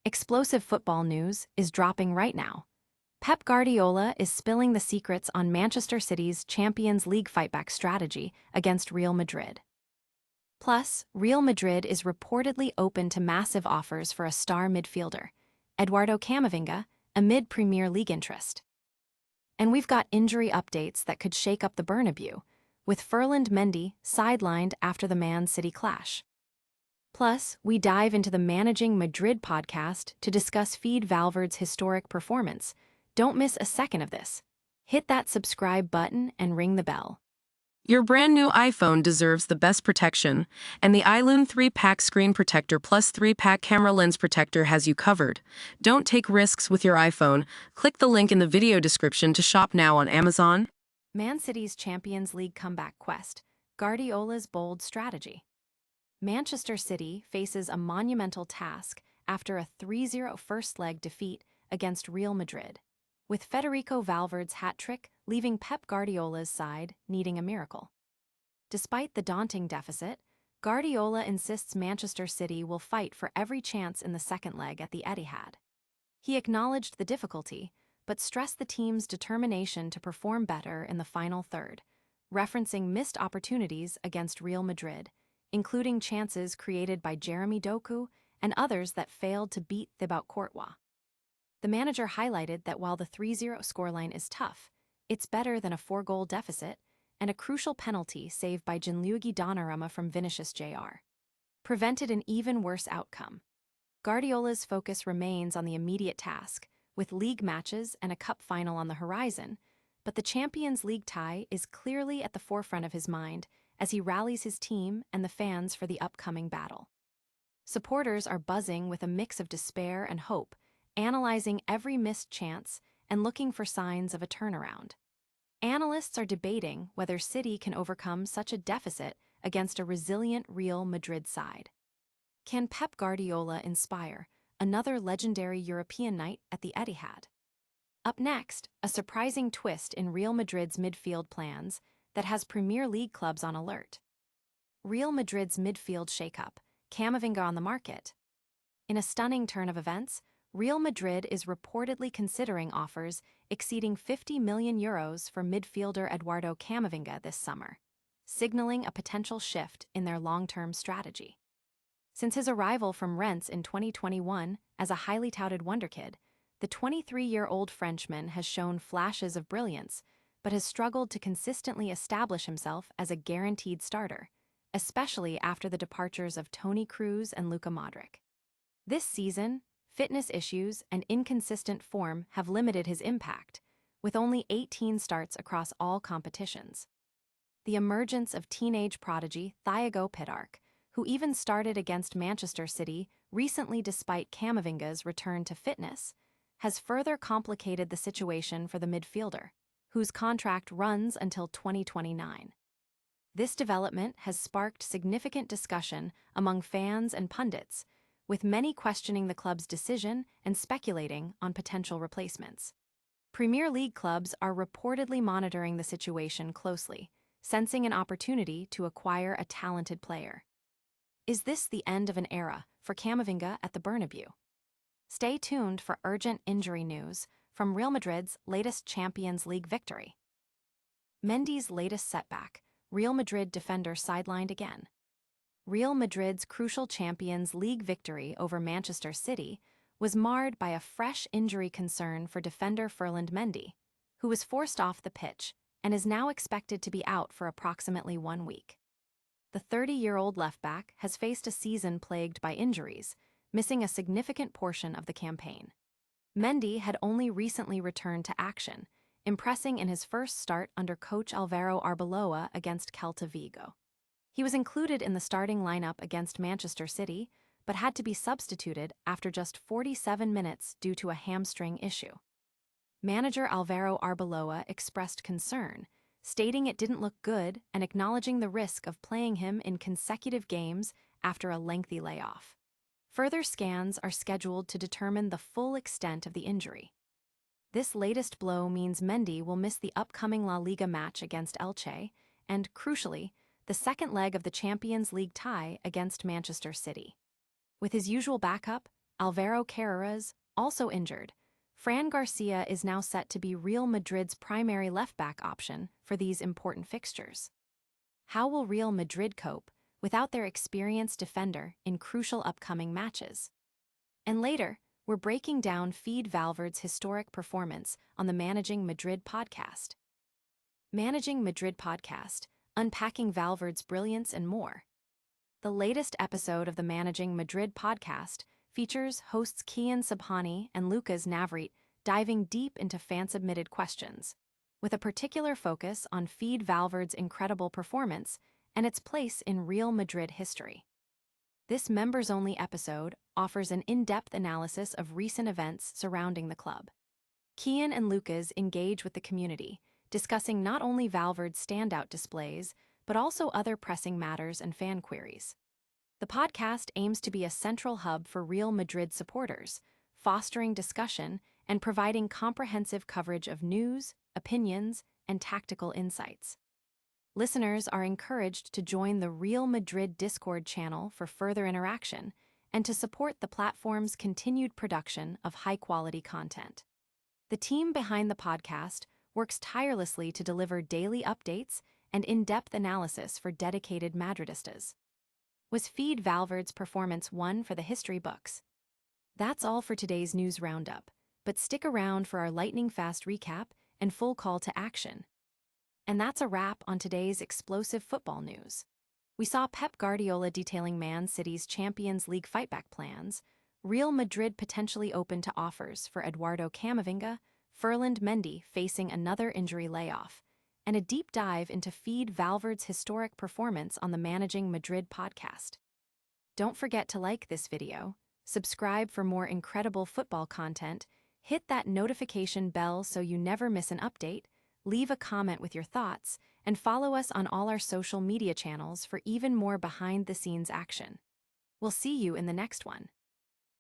Explosive football news is dropping right now. Pep Guardiola is spilling the secrets on Manchester City's Champions League fightback strategy against Real Madrid. Plus, Real Madrid is reportedly open to massive offers for a star midfielder, Eduardo Camavinga, amid Premier League interest. And we've got injury updates that could shake up the Bernabeu, with Ferland Mendy sidelined after the Man City clash. Plus, we dive into the Managing Madrid podcast to discuss Fede Valverde's historic performance. Don't miss a second of this. Hit that subscribe button and ring the bell. Your brand new iPhone deserves the best protection, and the iLune 3-pack screen protector plus 3-pack camera lens protector has you covered. Don't take risks with your iPhone. Click the link in the video description to shop now on Amazon. Man City's Champions League comeback quest, Guardiola's bold strategy. Manchester City faces a monumental task after a 3-0 first-leg defeat against Real Madrid, with Federico Valverde's hat-trick leaving Pep Guardiola's side needing a miracle. Despite the daunting deficit, Guardiola insists Manchester City will fight for every chance in the second leg at the Etihad. He acknowledged the difficulty, but stressed the team's determination to perform better in the final third, referencing missed opportunities against Real Madrid, including chances created by Jeremy Doku and others that failed to beat Thibaut Courtois. The manager highlighted that while the 3-0 scoreline is tough, it's better than a 4-goal deficit and a crucial penalty saved by Gianluigi Donnarumma from Vinicius Jr. prevented an even worse outcome. Guardiola's focus remains on the immediate task, with league matches and a cup final on the horizon, but the Champions League tie is clearly at the forefront of his mind as he rallies his team and the fans for the upcoming battle. Supporters are buzzing with a mix of despair and hope, analyzing every missed chance and looking for signs of a turnaround. Analysts are debating whether City can overcome such a deficit against a resilient Real Madrid side. Can Pep Guardiola inspire another legendary European night at the Etihad? Up next, a surprising twist in Real Madrid's midfield plans that has Premier League clubs on alert. Real Madrid's midfield shakeup, Camavinga on the market. In a stunning turn of events, Real Madrid is reportedly considering offers exceeding €50 million for midfielder Eduardo Camavinga this summer, signaling a potential shift in their long-term strategy. Since his arrival from Rennes in 2021 as a highly touted wonderkid, the 23-year-old Frenchman has shown flashes of brilliance, but has struggled to consistently establish himself as a guaranteed starter, especially after the departures of Toni Kroos and Luka Modric. This season, fitness issues and inconsistent form have limited his impact, with only 18 starts across all competitions. The emergence of teenage prodigy Thiago Pittark, who even started against Manchester City recently despite Camavinga's return to fitness, has further complicated the situation for the midfielder, whose contract runs until 2029. This development has sparked significant discussion among fans and pundits, with many questioning the club's decision and speculating on potential replacements. Premier League clubs are reportedly monitoring the situation closely, sensing an opportunity to acquire a talented player. Is this the end of an era for Camavinga at the Bernabeu? Stay tuned for urgent injury news from Real Madrid's latest Champions League victory. Mendy's latest setback, Real Madrid defender sidelined again. Real Madrid's crucial Champions League victory over Manchester City was marred by a fresh injury concern for defender Ferland Mendy, who was forced off the pitch and is now expected to be out for approximately 1 week. The 30-year-old left-back has faced a season plagued by injuries, missing a significant portion of the campaign. Mendy had only recently returned to action, impressing in his first start under coach Alvaro Arbeloa against Celta Vigo. He was included in the starting lineup against Manchester City, but had to be substituted after just 47 minutes due to a hamstring issue. Manager Alvaro Arbeloa expressed concern, stating it didn't look good and acknowledging the risk of playing him in consecutive games after a lengthy layoff. Further scans are scheduled to determine the full extent of the injury. This latest blow means Mendy will miss the upcoming La Liga match against Elche and, crucially, the second leg of the Champions League tie against Manchester City. With his usual backup, Alvaro Carreras, also injured. Fran Garcia is now set to be Real Madrid's primary left-back option for these important fixtures. How will Real Madrid cope without their experienced defender in crucial upcoming matches? And later, we're breaking down Fede Valverde's historic performance on the Managing Madrid podcast. Managing Madrid Podcast, unpacking Valverde's brilliance and more. The latest episode of the Managing Madrid podcast features hosts Kian Subhani and Lucas Navrit diving deep into fan-submitted questions, with a particular focus on Fede Valverde's incredible performance and its place in Real Madrid history. This members-only episode offers an in-depth analysis of recent events surrounding the club. Kian and Lucas engage with the community, discussing not only Valverde's standout displays, but also other pressing matters and fan queries. The podcast aims to be a central hub for Real Madrid supporters, fostering discussion and providing comprehensive coverage of news, opinions, and tactical insights. Listeners are encouraged to join the Real Madrid Discord channel for further interaction and to support the platform's continued production of high-quality content. The team behind the podcast works tirelessly to deliver daily updates and in-depth analysis for dedicated Madridistas. Was Fede Valverde's performance one for the history books? That's all for today's news roundup, but stick around for our lightning-fast recap and full call to action. And that's a wrap on today's explosive football news. We saw Pep Guardiola detailing Man City's Champions League fightback plans, Real Madrid potentially open to offers for Eduardo Camavinga, Ferland Mendy facing another injury layoff, and a deep dive into Fede Valverde's historic performance on the Managing Madrid podcast. Don't forget to like this video, subscribe for more incredible football content, hit that notification bell so you never miss an update, leave a comment with your thoughts, and follow us on all our social media channels for even more behind-the-scenes action. We'll see you in the next one.